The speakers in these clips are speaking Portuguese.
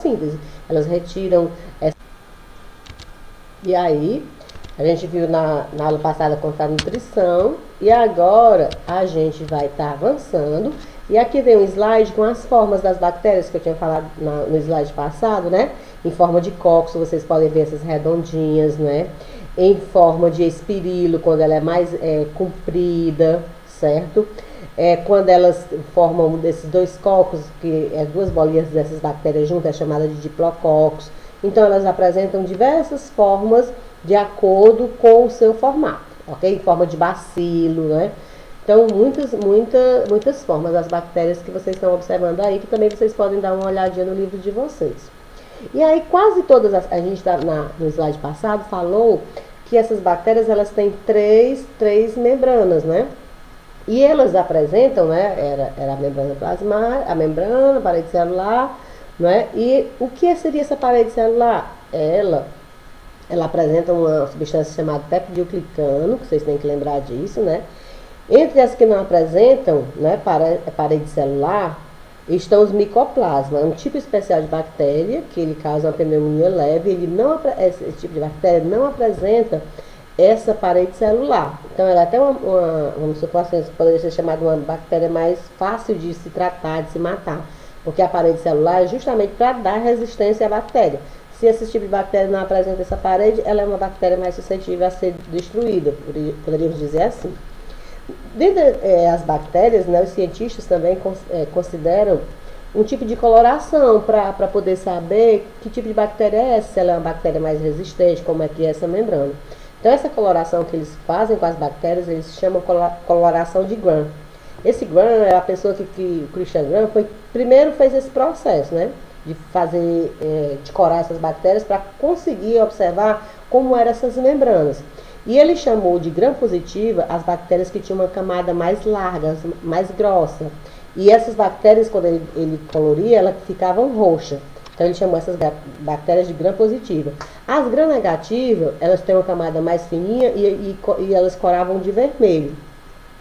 síntese. Elas retiram essa... E aí, a gente viu na aula passada quanto à nutrição, e agora a gente vai estar avançando. E aqui vem um slide com as formas das bactérias que eu tinha falado no slide passado, né? Em forma de cocos, vocês podem ver essas redondinhas, né? Em forma de espirilo, quando ela é mais comprida, certo? Quando elas formam desses dois cocos, que é duas bolinhas dessas bactérias juntas, é chamada de diplococos. Então, elas apresentam diversas formas de acordo com o seu formato, ok? Em forma de bacilo, né? Então, muitas formas das bactérias que vocês estão observando aí, que também vocês podem dar uma olhadinha no livro de vocês. E aí, quase todas, a gente no slide passado falou que essas bactérias, elas têm três membranas, né? E elas apresentam, né, era a membrana plasmática, a membrana, a parede celular, né? E o que seria essa parede celular? Ela apresenta uma substância chamada peptidoglicano, que vocês têm que lembrar disso, né? Entre as que não apresentam, né, parede celular, estão os micoplasmas, um tipo especial de bactéria, que ele causa uma pneumonia leve, esse tipo de bactéria não apresenta essa parede celular. Então, ela é até vamos supor assim, poderia ser chamada uma bactéria mais fácil de se tratar, de se matar, porque a parede celular é justamente para dar resistência à bactéria. Se esse tipo de bactéria não apresenta essa parede, ela é uma bactéria mais suscetível a ser destruída, poderíamos dizer assim. Dentre as bactérias, né, os cientistas também consideram um tipo de coloração para poder saber que tipo de bactéria é essa, se ela é uma bactéria mais resistente, como é que é essa membrana. Então, essa coloração que eles fazem com as bactérias, eles chamam coloração de Gram. Esse Gram é a pessoa que o Christian Gram primeiro fez esse processo, né, de fazer, de corar essas bactérias para conseguir observar como eram essas membranas. E ele chamou de gram-positiva as bactérias que tinham uma camada mais larga, mais grossa. E essas bactérias, quando ele coloria, elas ficavam roxas. Então, ele chamou essas bactérias de gram-positiva. As gram-negativas, elas têm uma camada mais fininha e elas coravam de vermelho.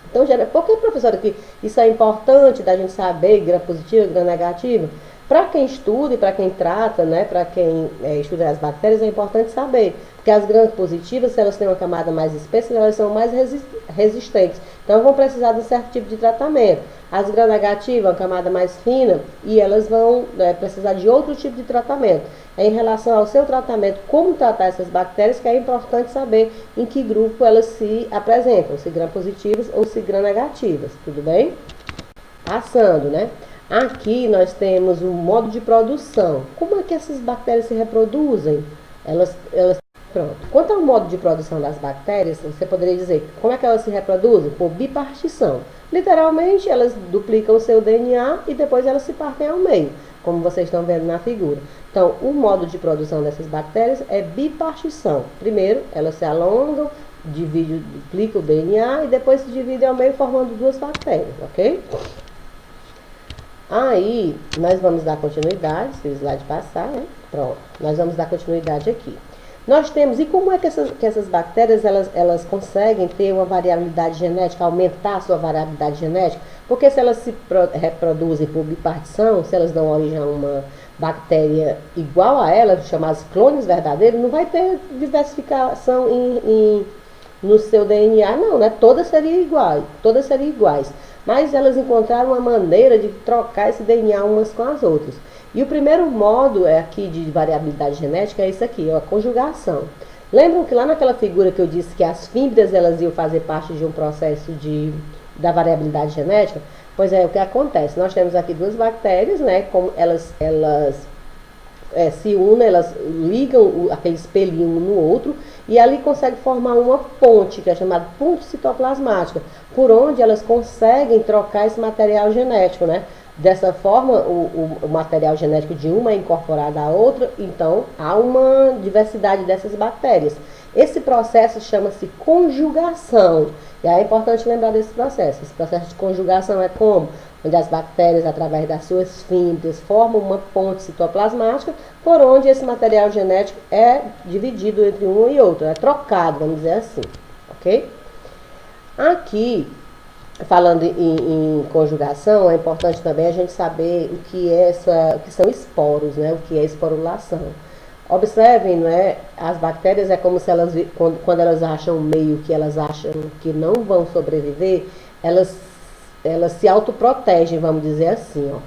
Então, por que, professora, que isso é importante da gente saber gram-positiva e gram-negativa? Para quem estuda e para quem trata, né, para quem estuda as bactérias, é importante saber. Porque as gram-positivas, se elas têm uma camada mais espessa, elas são mais resistentes. Então, vão precisar de um certo tipo de tratamento. As gram-negativas, uma camada mais fina, e elas vão precisar de outro tipo de tratamento. Em relação ao seu tratamento, como tratar essas bactérias, que é importante saber em que grupo elas se apresentam, se gram-positivas ou se gram-negativas, tudo bem? Passando, né? Aqui nós temos o modo de produção. Como é que essas bactérias se reproduzem? Pronto. Quanto ao modo de produção das bactérias, você poderia dizer como é que elas se reproduzem? Por bipartição. Literalmente, elas duplicam o seu DNA e depois elas se partem ao meio, como vocês estão vendo na figura. Então, o modo de produção dessas bactérias é bipartição. Primeiro, elas se alongam, duplicam o DNA e depois se dividem ao meio formando duas bactérias, ok? Aí, nós vamos dar continuidade, se o slide passar, né? Pronto, nós vamos dar continuidade aqui. Nós temos, e como é que essas bactérias, elas conseguem ter uma variabilidade genética, aumentar a sua variabilidade genética? Porque se elas se reproduzem por bipartição, se elas dão origem a uma bactéria igual a ela, chamadas clones verdadeiros, não vai ter diversificação no seu DNA, não, né? Todas seriam iguais. Mas elas encontraram uma maneira de trocar esse DNA umas com as outras. E o primeiro modo aqui de variabilidade genética é isso aqui, a conjugação. Lembram que lá naquela figura que eu disse que as fímbrias elas iam fazer parte de um processo da variabilidade genética? Pois é, o que acontece? Nós temos aqui duas bactérias, né? Como elas se unem, elas ligam aquele espelhinho um no outro e ali conseguem formar uma ponte, que é chamada ponte citoplasmática, por onde elas conseguem trocar esse material genético, né? Dessa forma, o material genético de uma é incorporado à outra, então há uma diversidade dessas bactérias. Esse processo chama-se conjugação. E aí é importante lembrar desse processo. Esse processo de conjugação é como? Onde as bactérias, através das suas fímbrias, formam uma ponte citoplasmática, por onde esse material genético é dividido entre um e outro, é trocado, vamos dizer assim, ok? Aqui, falando em conjugação, é importante também a gente saber o que são esporos, né? O que é esporulação. Observem, né? As bactérias é como se elas, quando elas acham um meio que elas acham que não vão sobreviver, elas se autoprotegem, vamos dizer assim, ó.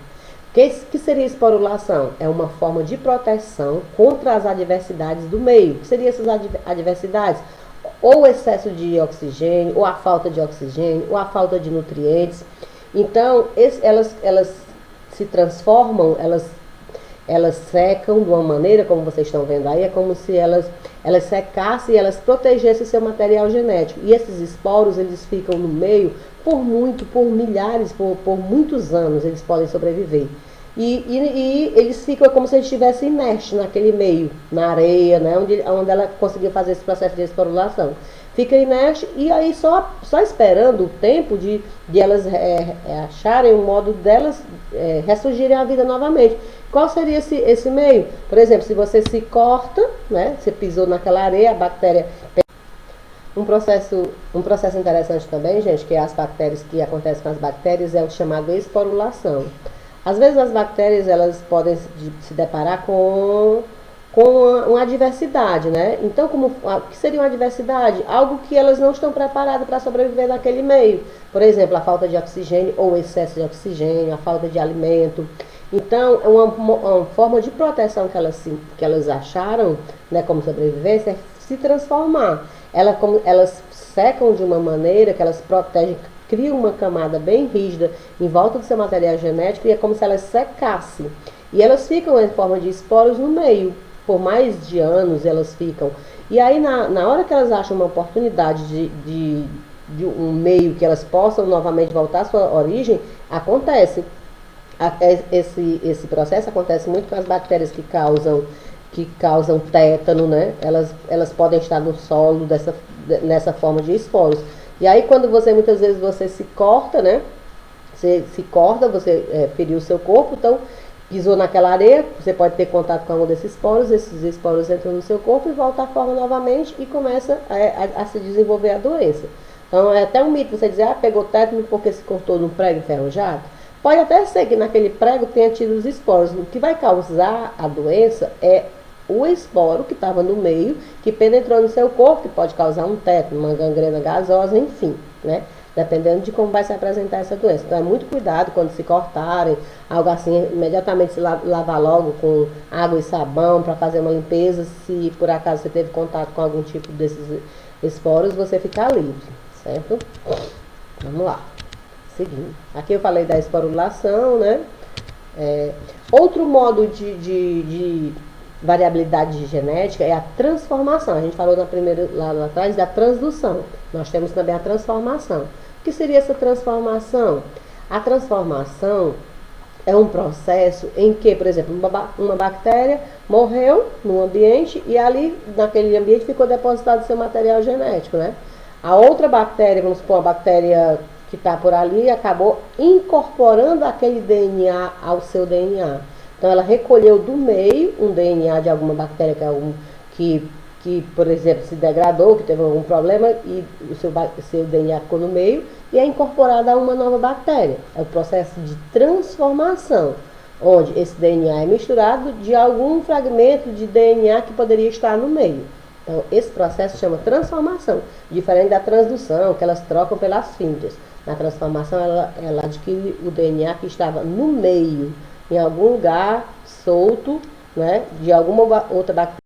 Que seria esporulação? É uma forma de proteção contra as adversidades do meio. O que seriam essas adversidades? Ou o excesso de oxigênio, ou a falta de oxigênio, ou a falta de nutrientes. Então, elas se transformam, elas secam de uma maneira, como vocês estão vendo aí, é como se elas secassem e elas protegessem seu material genético. E esses esporos, eles ficam no meio por milhares, por muitos anos, eles podem sobreviver. E eles ficam como se eles estivessem inertes naquele meio, na areia, né, onde ela conseguiu fazer esse processo de esporulação. Fica inerte e aí só esperando o tempo de elas acharem um modo delas ressurgirem à vida novamente. Qual seria esse meio? Por exemplo, se você se corta, né, você pisou naquela areia, a bactéria... Um processo interessante também, gente, que as bactérias, que acontece com as bactérias, é o chamado esporulação. Às vezes as bactérias, elas podem se deparar com uma adversidade, né? Então, o que seria uma adversidade? Algo que elas não estão preparadas para sobreviver naquele meio. Por exemplo, a falta de oxigênio ou excesso de oxigênio, a falta de alimento. Então, uma forma de proteção que elas acharam, né, como sobrevivência, é se transformar. Elas secam de uma maneira que elas protegem, criam uma camada bem rígida em volta do seu material genético e é como se elas secassem. E elas ficam em forma de esporos no meio. Por mais de anos elas ficam. E aí, na hora que elas acham uma oportunidade de um meio que elas possam novamente voltar à sua origem, acontece. Esse processo acontece muito com as bactérias que causam tétano, né? Elas podem estar no solo nessa forma de esporos. E aí, quando muitas vezes você se corta, né? Você se corta, você feriu o seu corpo, então pisou naquela areia, você pode ter contato com algum desses esporos, esses esporos entram no seu corpo e voltam à forma novamente e começa a se desenvolver a doença. Então, é até um mito você dizer, pegou tétano porque se cortou num prego enferrujado. Pode até ser que naquele prego tenha tido os esporos. O que vai causar a doença é o esporo que estava no meio, que penetrou no seu corpo, que pode causar um tétano, uma gangrena gasosa, enfim, né? Dependendo de como vai se apresentar essa doença. Então, é muito cuidado quando se cortarem, algo assim, imediatamente se lavar logo com água e sabão para fazer uma limpeza. Se por acaso você teve contato com algum tipo desses esporos, você ficar livre, certo? Vamos lá. Seguindo. Aqui eu falei da esporulação, né? Outro modo de variabilidade genética é a transformação. A gente falou lá atrás da transdução. Nós temos também a transformação. O que seria essa transformação? A transformação é um processo em que, por exemplo, uma bactéria morreu num ambiente e ali, naquele ambiente, ficou depositado seu material genético, né? A outra bactéria, vamos supor, uma bactéria que está por ali, acabou incorporando aquele DNA ao seu DNA. Então, ela recolheu do meio um DNA de alguma bactéria que, por exemplo, se degradou, que teve algum problema e o seu DNA ficou no meio e é incorporado a uma nova bactéria. É o processo de transformação, onde esse DNA é misturado de algum fragmento de DNA que poderia estar no meio. Então, esse processo chama transformação, diferente da transdução, que elas trocam pelas fibras. Na transformação, ela adquire o DNA que estava no meio, em algum lugar solto, né, de alguma outra bactéria.